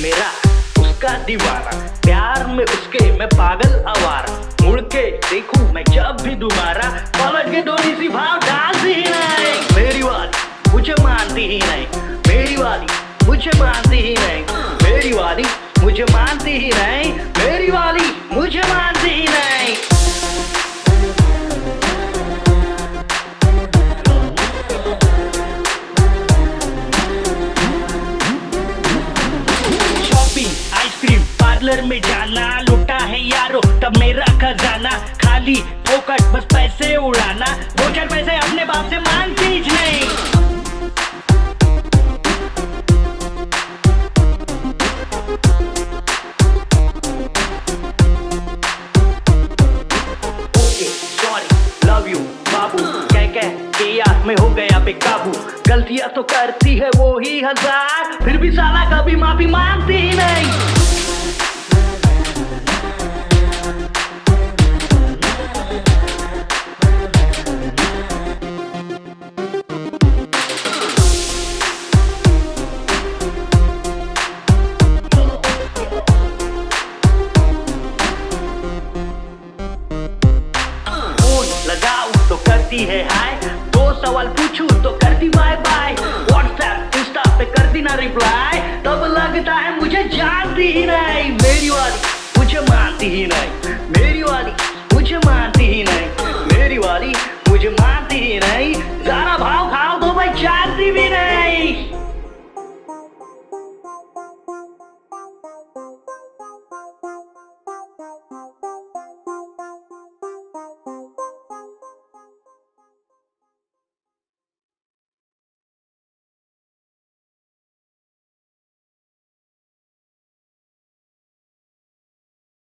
मेरा उसका दीवाना, प्यार में उसके मैं पागल आवारा। मुड़ के देखूं मैं जब भी दोबारा, पलट के थोड़ी सी भाव डालती ही नहीं। मेरी वाली मुझे मानती ही नहीं, मेरी वाली मुझे मानती ही नहीं, मेरी वाली मुझे मानती ही नहीं, मेरी वाली मुझे मानती ही नहीं। आइसक्रीम पार्लर में जाना, लुटा है यारो तब मेरा खजाना, खाली फोकट बस पैसे उड़ाना, दो चार पैसे अपने बाप से मांगती ही नहीं। ओके सॉरी लव यू बाबू, कह के यार मैं हो गया बेकाबू। गलतियां तो करती है वो ही हजार, फिर भी साला कभी माफी मांगती ही नहीं। लगाऊं तो करती है हाय, दो सवाल पूछूं तो करती बाय बाय, व्हाट्सएप इंस्टा पे करती ना रिप्लाई, तब लगता है मुझे जानती ही नहीं। मेरी वाली मुझे मानती ही नहीं, मेरी वाली मुझे मानती ही नहीं, मेरी वाली मुझे मानती ही नहीं। ज़रा भाव खाओ तो भाई जानती भी नहीं।